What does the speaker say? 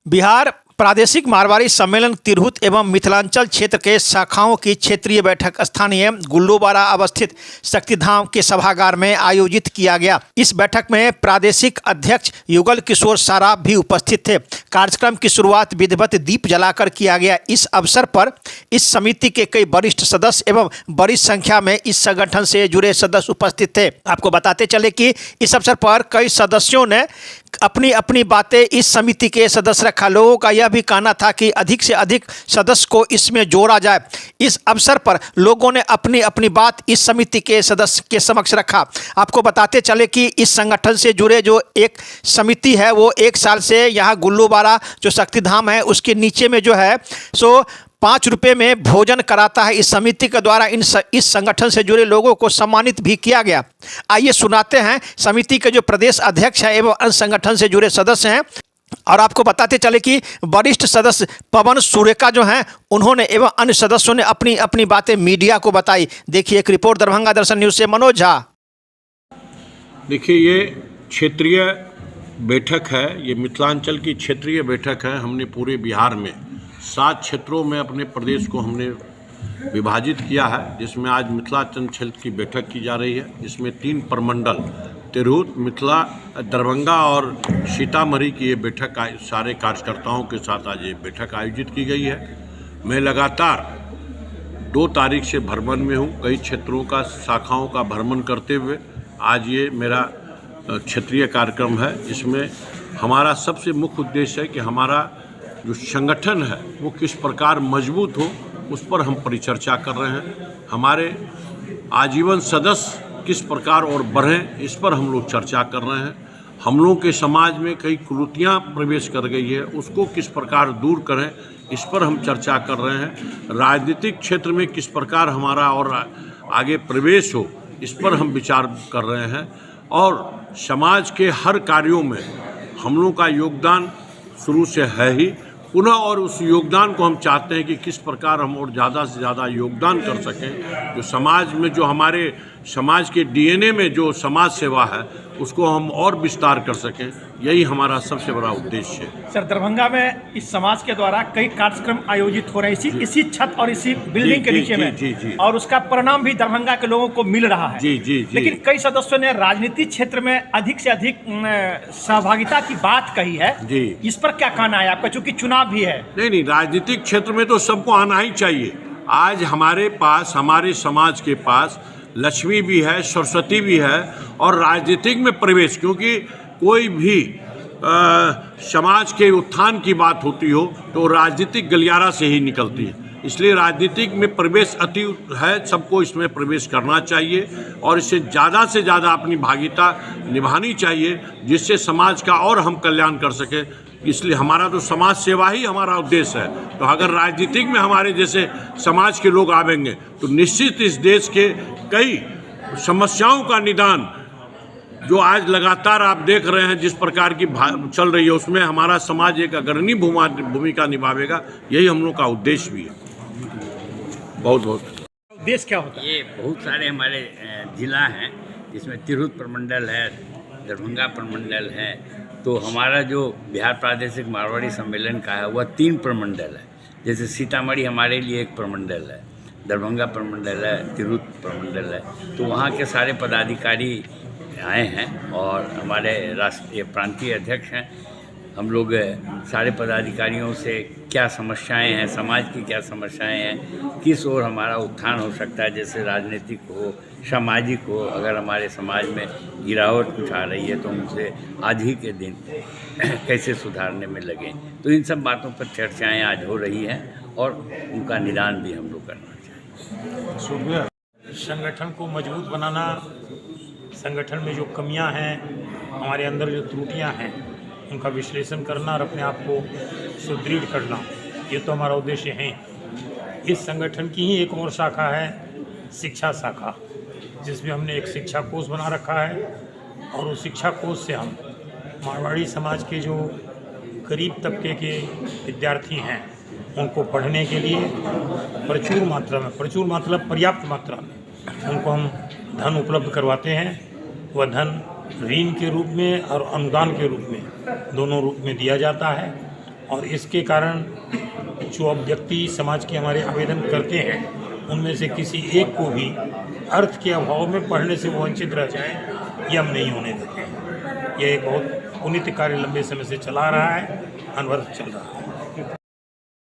बिहार प्रादेशिक मारवाड़ी सम्मेलन तिरहुत एवं मिथिलांचल क्षेत्र के शाखाओं की क्षेत्रीय बैठक स्थानीय गुल्लूबारा अवस्थित शक्तिधाम के सभागार में आयोजित किया गया। इस बैठक में प्रादेशिक अध्यक्ष युगल किशोर सराफ भी उपस्थित थे। कार्यक्रम की शुरुआत विधिवत दीप जलाकर किया गया। इस अवसर पर इस समिति के कई वरिष्ठ सदस्य एवं बड़ी संख्या में इस संगठन से जुड़े सदस्य उपस्थित थे। आपको बताते चले कि इस अवसर पर कई सदस्यों ने अपनी अपनी बातें इस समिति के सदस्य रखा। लोगों का यह भी कहना था कि अधिक से अधिक सदस्य को इसमें जोड़ा जाए। इस अवसर पर लोगों ने अपनी अपनी बात इस समिति के सदस्य के समक्ष रखा। आपको बताते चले कि इस संगठन से जुड़े जो एक समिति है वो 1 साल से यहाँ गुल्लूबारा जो शक्तिधाम है उसके नीचे में जो है सो 5 रुपये में भोजन कराता है। इस समिति के द्वारा इस संगठन से जुड़े लोगों को सम्मानित भी किया गया। आइए सुनाते हैं समिति के जो प्रदेश अध्यक्ष हैं एवं अन्य संगठन से जुड़े सदस्य हैं। और आपको बताते चले कि वरिष्ठ सदस्य पवन सुरेका जो हैं उन्होंने एवं अन्य सदस्यों ने अपनी अपनी बातें मीडिया को बताई। देखिए एक रिपोर्ट दरभंगा दर्शन न्यूज़ से मनोज झा। देखिए ये क्षेत्रीय बैठक है, ये मिथिलांचल की क्षेत्रीय बैठक है। हमने पूरे बिहार में 7 क्षेत्रों में अपने प्रदेश को हमने विभाजित किया है, जिसमें आज मिथिलांचल क्षेत्र की बैठक की जा रही है। जिसमें 3 प्रमंडल तिरहुत, मिथिला, दरभंगा और सीतामढ़ी की ये बैठक सारे कार्यकर्ताओं के साथ आज ये बैठक आयोजित की गई है। मैं लगातार 2 तारीख से भ्रमण में हूँ, कई क्षेत्रों का शाखाओं का भ्रमण करते हुए आज ये मेरा क्षेत्रीय कार्यक्रम है। इसमें हमारा सबसे मुख्य उद्देश्य है कि हमारा जो संगठन है वो किस प्रकार मजबूत हो, उस पर हम परिचर्चा कर रहे हैं। हमारे आजीवन सदस्य किस प्रकार और बढ़ें, इस पर हम लोग चर्चा कर रहे हैं। हम लोगों के समाज में कई कुरीतियाँ प्रवेश कर गई है, उसको किस प्रकार दूर करें, इस पर हम चर्चा कर रहे हैं। राजनीतिक क्षेत्र में किस प्रकार हमारा और आगे प्रवेश हो, इस पर हम विचार कर रहे हैं। और समाज के हर कार्यों में हम लोगों का योगदान शुरू से है ही, पुनः और उस योगदान को हम चाहते हैं कि किस प्रकार हम और ज़्यादा से ज़्यादा योगदान कर सकें। जो समाज में जो हमारे समाज के डीएनए में जो समाज सेवा है उसको हम और विस्तार कर सकें, यही हमारा सबसे बड़ा उद्देश्य है। सर, दरभंगा में इस समाज के द्वारा कई कार्यक्रम आयोजित हो रहे हैं इसी छत और इसी बिल्डिंग के नीचे में। जी। और उसका परिणाम भी दरभंगा के लोगों को मिल रहा है। जी। लेकिन कई सदस्यों ने राजनीतिक क्षेत्र में अधिक से अधिक सहभागिता की बात कही है जी। इस पर क्या कहना है आपका, चूंकि चुनाव भी है? नहीं, राजनीतिक क्षेत्र में तो सबको आना ही चाहिए। आज हमारे पास, हमारे समाज के पास लक्ष्मी भी है, सरस्वती भी है और राजनीतिक में प्रवेश, क्योंकि कोई भी समाज के उत्थान की बात होती हो तो राजनीतिक गलियारा से ही निकलती है। इसलिए राजनीतिक में प्रवेश अति है, सबको इसमें प्रवेश करना चाहिए और इससे ज़्यादा अपनी भागीदारी निभानी चाहिए, जिससे समाज का और हम कल्याण कर सकें। इसलिए हमारा तो समाज सेवा ही हमारा उद्देश्य है। तो अगर राजनीतिक में हमारे जैसे समाज के लोग आवेंगे तो निश्चित इस देश के कई समस्याओं का निदान जो आज लगातार आप देख रहे हैं जिस प्रकार की चल रही है, उसमें हमारा समाज एक अग्रणी भूमिका निभावेगा। यही हम लोग का उद्देश्य भी है। बहुत उद्देश्य क्या होता है? ये बहुत सारे हमारे जिला हैं, जिसमें तिरहुत प्रमंडल है, दरभंगा प्रमंडल है। तो हमारा जो बिहार प्रादेशिक मारवाड़ी सम्मेलन का है वह 3 प्रमंडल है। जैसे सीतामढ़ी हमारे लिए एक प्रमंडल है, दरभंगा प्रमंडल है, तिरहुत प्रमंडल है। तो वहाँ के सारे पदाधिकारी आए हैं और हमारे राष्ट्रीय प्रांतीय अध्यक्ष हैं। हम लोग सारे पदाधिकारियों से क्या समस्याएं हैं, समाज की क्या समस्याएं हैं, किस ओर हमारा उत्थान हो सकता है, जैसे राजनीतिक हो, सामाजिक हो। अगर हमारे समाज में गिरावट कुछ आ रही है तो उनसे आज ही के दिन कैसे सुधारने में लगें। तो इन सब बातों पर चर्चाएं आज हो रही हैं और उनका निदान भी हम लोग करना चाहिए। संगठन को मजबूत बनाना, संगठन में जो कमियां हैं, हमारे अंदर जो त्रुटियां हैं, उनका विश्लेषण करना और अपने आप को सुदृढ़ करना, ये तो हमारा उद्देश्य है। इस संगठन की ही एक और शाखा है शिक्षा शाखा, जिसमें हमने एक शिक्षा कोष बना रखा है और उस शिक्षा कोष से हम मारवाड़ी समाज के जो गरीब तबके के विद्यार्थी हैं उनको पढ़ने के लिए प्रचुर मात्रा पर्याप्त मात्रा में उनको हम धन उपलब्ध करवाते हैं। वह धन ऋण के रूप में और अनुदान के रूप में, दोनों रूप में दिया जाता है। और इसके कारण जो अब व्यक्ति समाज के हमारे आवेदन करते हैं उनमें से किसी एक को भी अर्थ के अभाव में पढ़ने से वो वंचित रह जाए, ये हम नहीं होने देते हैं। ये एक बहुत पुनीत कार्य लंबे समय से चला रहा है, अनवरत चल रहा है।